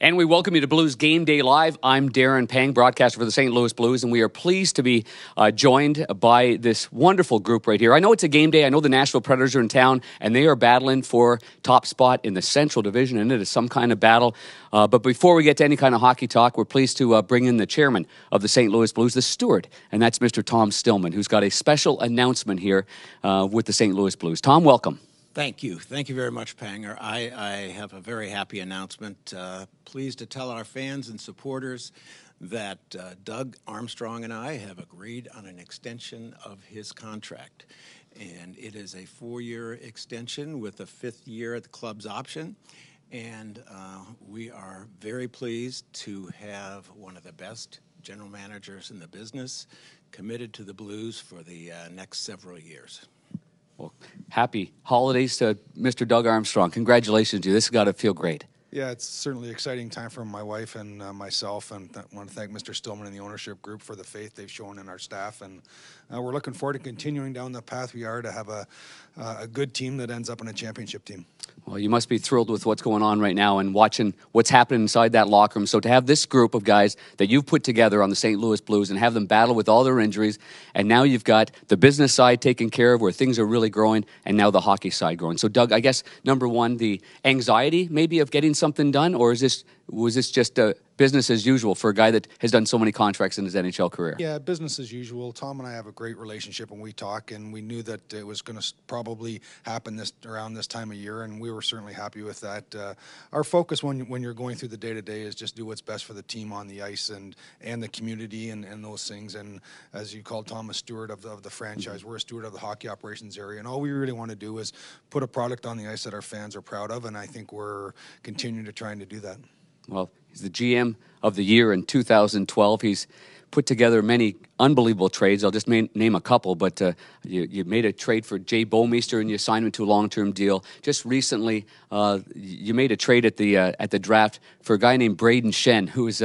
And we welcome you to Blues Game Day Live. I'm Darren Pang, broadcaster for the St. Louis Blues, and we are pleased to be joined by this wonderful group right here. I know it's a game day. I know the Nashville Predators are in town, and they are battling for top spot in the Central Division, and it is some kind of battle. But before we get to any kind of hockey talk, we're pleased to bring in the chairman of the St. Louis Blues, the steward, and that's Mr. Tom Stillman, who's got a special announcement here with the St. Louis Blues. Tom, welcome. Thank you. Thank you very much, Panger. I have a very happy announcement. Pleased to tell our fans and supporters that Doug Armstrong and I have agreed on an extension of his contract. And it is a 4-year extension with a 5th year at the club's option. And we are very pleased to have one of the best general managers in the business committed to the Blues for the next several years. Well, happy holidays to Mr. Doug Armstrong. Congratulations to you. This has got to feel great. Yeah, it's certainly an exciting time for my wife and myself, and I want to thank Mr. Stillman and the ownership group for the faith they've shown in our staff, and we're looking forward to continuing down the path we are to have a good team that ends up in a championship team. Well, you must be thrilled with what's going on right now and watching what's happening inside that locker room. So to have this group of guys that you've put together on the St. Louis Blues and have them battle with all their injuries, and now you've got the business side taken care of where things are really growing, and now the hockey side growing. So, Doug, I guess, number one, the anxiety maybe of getting something done, or was this just business as usual for a guy that has done so many contracts in his NHL career? Yeah, business as usual. Tom and I have a great relationship when we talk, and we knew that it was going to probably happen around this time of year, and we were certainly happy with that. Our focus when you're going through the day-to-day is just do what's best for the team on the ice and the community and those things. And as you called Tom a steward of the franchise, we're a steward of the hockey operations area, and all we really want to do is put a product on the ice that our fans are proud of, and I think we're continuing to trying to do that. Well, he's the GM of the year in 2012. He's put together many unbelievable trades. I'll just name a couple, but you made a trade for Jay Bouwmeester and you signed him to a long-term deal. Just recently, you made a trade at the draft for a guy named Braden Shen, who's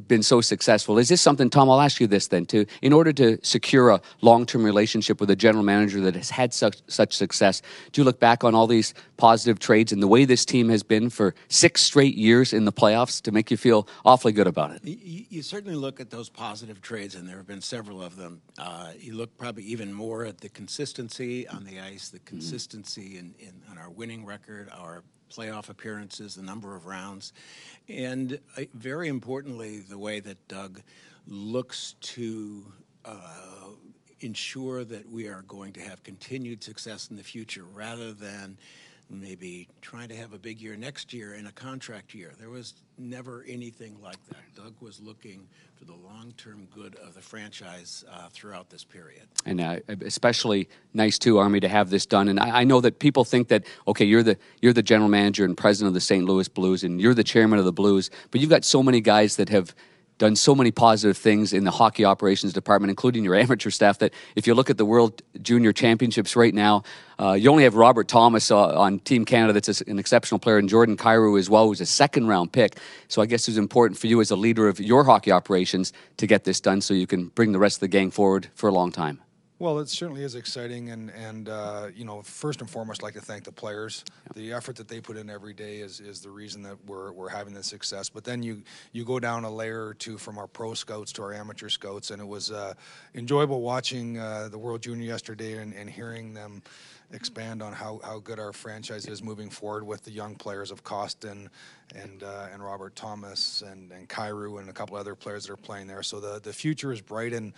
been so successful. Is this something, Tom, I'll ask you this then, too. In order to secure a long-term relationship with a general manager that has had such success, do you look back on all these positive trades and the way this team has been for 6 straight years in the playoffs to make you feel awfully good about it? You certainly look at those positive trades, and there have been several of them. You look probably even more at the consistency on the ice, the consistency in our winning record, our playoff appearances, the number of rounds, and very importantly, the way that Doug looks to ensure that we are going to have continued success in the future rather than maybe trying to have a big year next year in a contract year. There was never anything like that. Doug was looking for the long-term good of the franchise throughout this period. And especially nice, too, Army, to have this done. And I know that people think that, okay, you're the general manager and president of the St. Louis Blues, and you're the chairman of the Blues, but you've got so many guys that have done so many positive things in the hockey operations department, including your amateur staff, that if you look at the World Junior Championships right now, you only have Robert Thomas on Team Canada that's an exceptional player, and Jordan Kyrou as well, who's a second-round pick. So I guess it's important for you as a leader of your hockey operations to get this done so you can bring the rest of the gang forward for a long time. Well, it certainly is exciting, and first and foremost, I'd like to thank the players. Yep. The effort that they put in every day is the reason that we're having this success. But then you go down a layer or two from our pro scouts to our amateur scouts, and it was enjoyable watching the World Junior yesterday and hearing them expand on how good our franchise is moving forward with the young players of Costin and Robert Thomas and Kyrou and a couple other players that are playing there. So the future is bright, and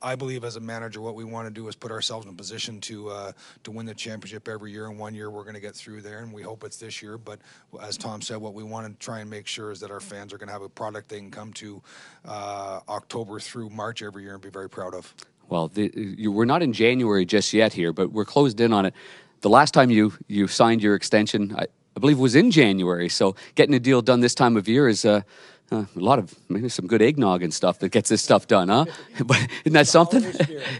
I believe as a manager, what we want to do is put ourselves in a position to win the championship every year. And one year we're going to get through there, and we hope it's this year. But as Tom said, what we want to try and make sure is that our fans are going to have a product they can come to October through March every year and be very proud of. Well, we're not in January just yet here, but we're closed in on it. The last time you signed your extension, I believe, was in January. So getting a deal done this time of year is a lot of, maybe some good eggnog and stuff that gets this stuff done, huh? But isn't that something?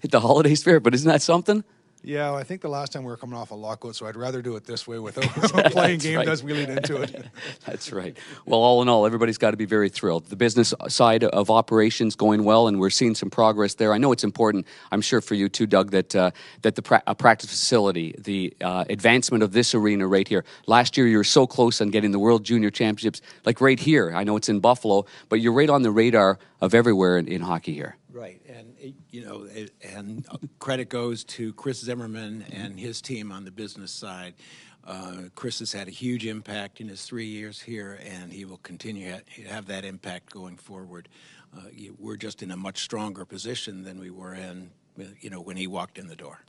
The holiday spirit, but isn't that something? Yeah, well, I think the last time we were coming off a lockout, so I'd rather do it this way without playing game right. does we lead into it. That's right. Well, all in all, everybody's got to be very thrilled. The business side of operations going well, and we're seeing some progress there. I know it's important, I'm sure for you too, Doug, that a practice facility, the advancement of this arena right here. Last year, you were so close on getting the World Junior Championships, like right here. I know it's in Buffalo, but you're right on the radar of everywhere in hockey here. Right, and credit goes to Chris Zimmerman and his team on the business side. Chris has had a huge impact in his 3 years here, and he will continue to have that impact going forward. We're just in a much stronger position than we were in, when he walked in the door.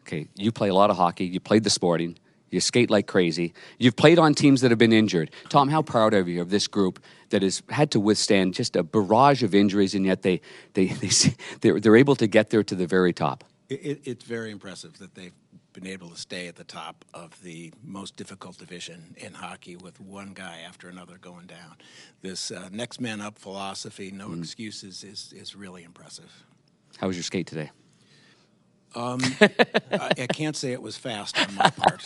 Okay, you play a lot of hockey. You played the Sporting. You skate like crazy. You've played on teams that have been injured. Tom, how proud are you of this group that has had to withstand just a barrage of injuries, and yet they're able to get there to the very top? It's very impressive that they've been able to stay at the top of the most difficult division in hockey with one guy after another going down. This next man up philosophy, no excuses, is really impressive. How was your skate today? I can't say it was fast on my part.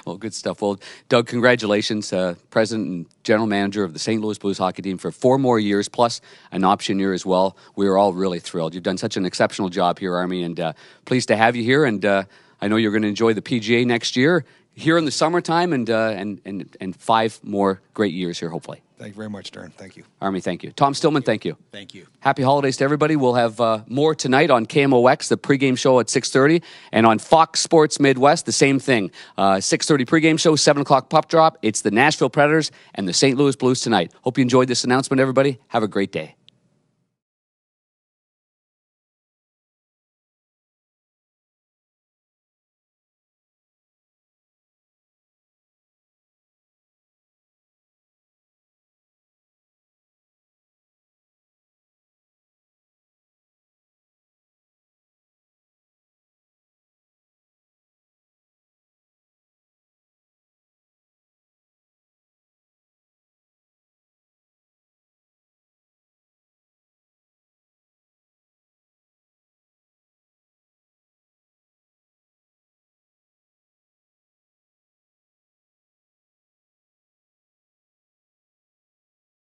Well, good stuff. Well, Doug, congratulations, President and General Manager of the St. Louis Blues hockey team for 4 more years, plus an option year as well. We are all really thrilled. You've done such an exceptional job here, Army, and pleased to have you here. And I know you're going to enjoy the PGA next year, here in the summertime, and 5 more great years here, hopefully. Thank you very much, Darren. Thank you. Army, thank you. Tom Stillman, thank you. Thank you. Happy holidays to everybody. We'll have more tonight on KMOX, the pregame show at 6:30, and on Fox Sports Midwest, the same thing. 6:30 pregame show, 7 o'clock puck drop. It's the Nashville Predators and the St. Louis Blues tonight. Hope you enjoyed this announcement, everybody. Have a great day.